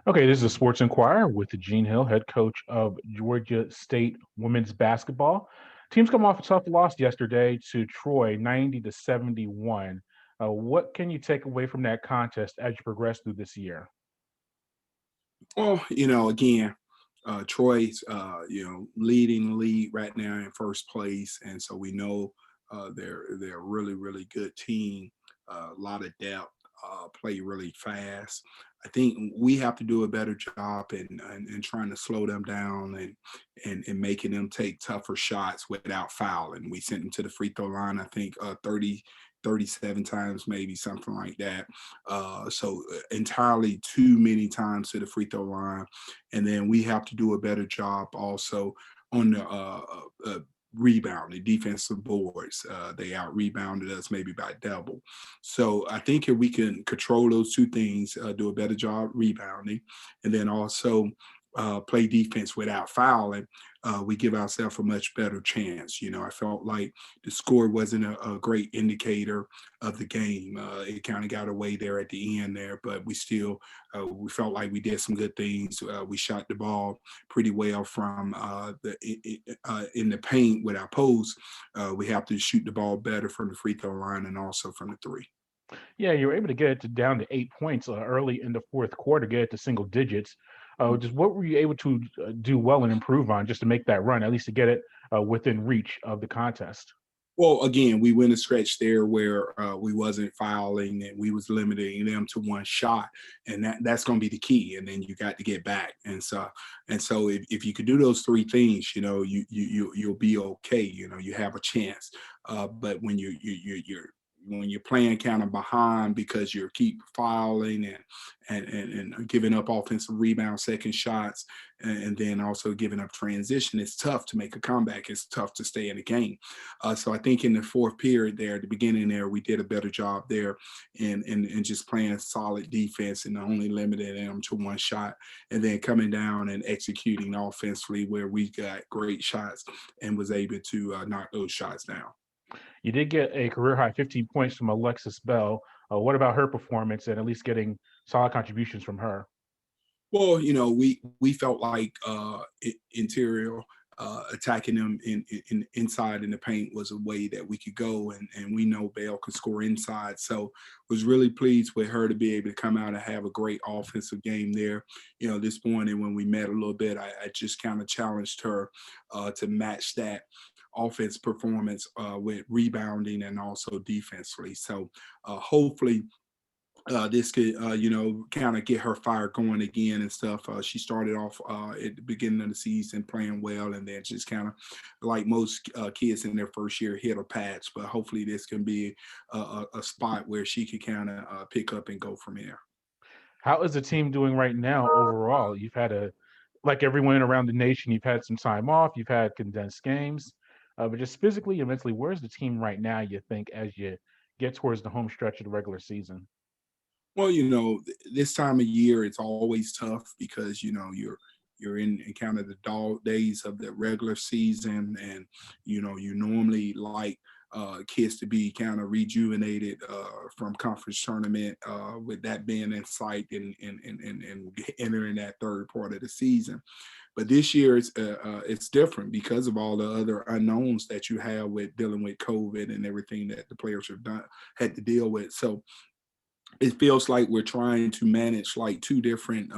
Okay, this is Sports Inquirer with Gene Hill, head coach of Georgia State women's basketball. Teams come off a tough loss yesterday to Troy, 90-71. What can you take away from that contest as you progress through this year? Well, again, Troy's, leading the league right now in first place, and so we know they're a really really good team. A lot of depth, play really fast. I think we have to do a better job in trying to slow them down and making them take tougher shots without fouling. We sent them to the free throw line, I think 37 times, maybe something like that. So entirely too many times to the free throw line, and then we have to do a better job also on the rebounding defensive boards. They out rebounded us maybe by double. So I think if we can control those two things, do a better job rebounding, and then also play defense without fouling, we give ourselves a much better chance. I felt like the score wasn't a great indicator of the game. It kind of got away there at the end there, but we felt like we did some good things. We shot the ball pretty well from in the paint with our post. We have to shoot the ball better from the free throw line and also from the three. Yeah, you were able to get it down to 8 points early in the fourth quarter, get it to single digits. Just what were you able to do well and improve on just to make that run, at least to get it within reach of the contest? Well, again, we went a stretch there where we wasn't fouling and we was limiting them to one shot, and that's going to be the key. And then you got to get back, and so if you could do those three things, you'll be okay. You have a chance. But when you're playing kind of behind because you keep fouling and giving up offensive rebound, second shots, and then also giving up transition, it's tough to make a comeback. It's tough to stay in the game. So I think in the fourth period there, at the beginning there, we did a better job there in just playing solid defense and only limiting them to one shot, and then coming down and executing offensively where we got great shots and was able to knock those shots down. You did get a career high 15 points from Alexis Bell. What about her performance and at least getting solid contributions from her? Well, we felt like interior attacking them in inside in the paint was a way that we could go, and we know Bale could score inside. So was really pleased with her to be able to come out and have a great offensive game there. This morning when we met a little bit, I just kind of challenged her to match that offense performance with rebounding and also defensively. So hopefully this could, kind of get her fire going again and stuff. She started off at the beginning of the season playing well, and then just kind of, like most kids in their first year, hit a patch. But hopefully, this can be a spot where she could kind of pick up and go from there. How is the team doing right now overall? You've had like everyone around the nation, you've had some time off, you've had condensed games, but just physically and mentally, where's the team right now, you think, as you get towards the home stretch of the regular season? Well, this time of year it's always tough because you're in kind of the dog days of the regular season, and you normally like kids to be kind of rejuvenated from conference tournament with that being in sight and entering that third part of the season. But this year it's different because of all the other unknowns that you have with dealing with COVID and everything that the players have done had to deal with. So it feels like we're trying to manage like two different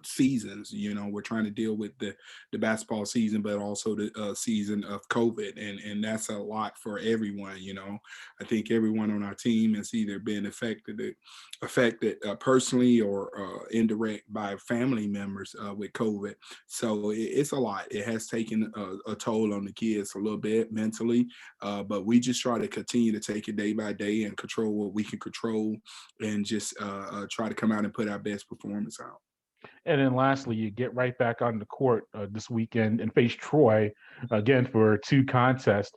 seasons. We're trying to deal with the basketball season, but also the season of COVID, and that's a lot for everyone. I think everyone on our team has either been affected personally or indirect by family members with COVID. So it's a lot. It has taken a toll on the kids a little bit mentally, but we just try to continue to take it day by day and control what we can control, and just try to come out and put our best performance out. And then lastly, you get right back on the court this weekend and face Troy again for two contests.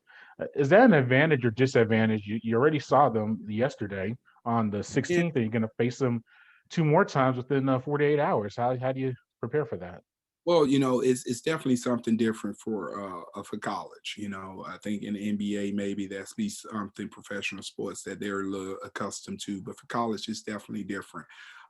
Is that an advantage or disadvantage? You already saw them yesterday on the Yeah. 16th, and you're going to face them two more times within 48 hours. How do you prepare for that? Well, it's definitely something different for college. I think in the NBA maybe that's be something professional sports that they're a little accustomed to, but for college it's definitely different.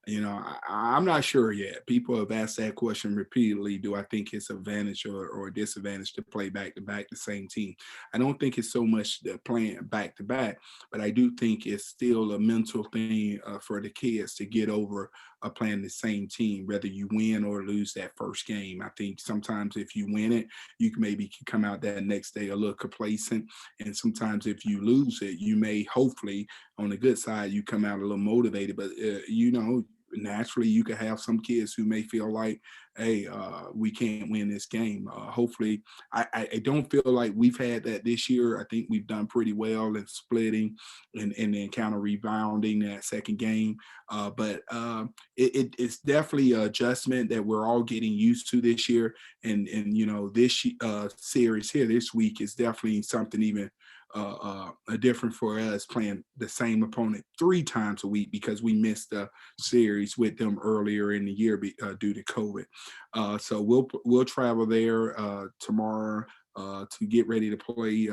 I'm not sure yet. People have asked that question repeatedly. Do I think it's advantage or a disadvantage to play back to back the same team? I don't think it's so much the playing back to back, but I do think it's still a mental thing for the kids to get over playing the same team, whether you win or lose that first game. I think sometimes if you win it, you can maybe come out that next day a little complacent, and sometimes if you lose it, you may hopefully on the good side you come out a little motivated. But naturally you could have some kids who may feel like, hey, we can't win this game. Hopefully, I don't feel like we've had that this year. I think we've done pretty well in splitting and then kind of rebounding that second game. But it's definitely an adjustment that we're all getting used to this year. And this series here this week is definitely something even different for us, playing the same opponent 3 times a week because we missed the series with them earlier in the year due to COVID. So we'll travel there tomorrow to get ready to play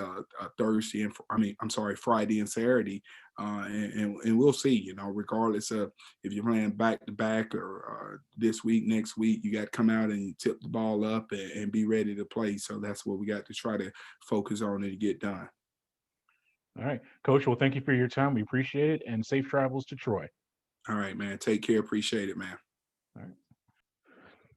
Thursday and I'm sorry, Friday and Saturday, and we'll see. Regardless of if you're playing back to back or this week, next week, you got to come out and tip the ball up and be ready to play. So that's what we got to try to focus on and get done. All right, Coach. Well, thank you for your time. We appreciate it, and safe travels to Troy. All right, man. Take care. Appreciate it, man. All right.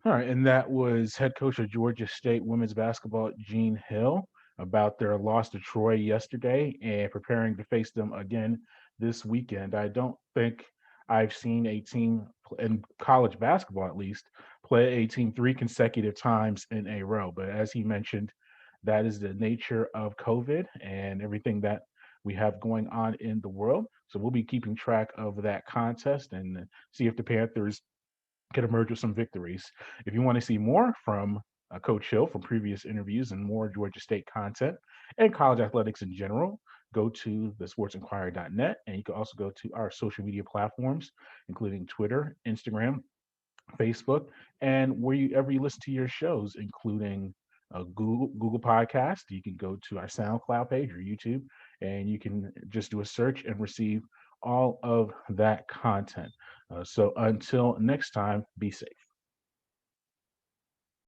All right, and that was head coach of Georgia State women's basketball, Gene Hill, about their loss to Troy yesterday and preparing to face them again this weekend. I don't think I've seen a team in college basketball, at least, play a team 3 consecutive times in a row. But as he mentioned, that is the nature of COVID and everything that we have going on in the world. So we'll be keeping track of that contest and see if the Panthers can emerge with some victories. If you want to see more from Coach Hill from previous interviews and more Georgia State content and college athletics in general, go to the sportsinquirer.net. And you can also go to our social media platforms, including Twitter, Instagram, Facebook, and wherever you listen to your shows, including Google Podcast. You can go to our SoundCloud page or YouTube, and you can just do a search and receive all of that content. So until next time, be safe.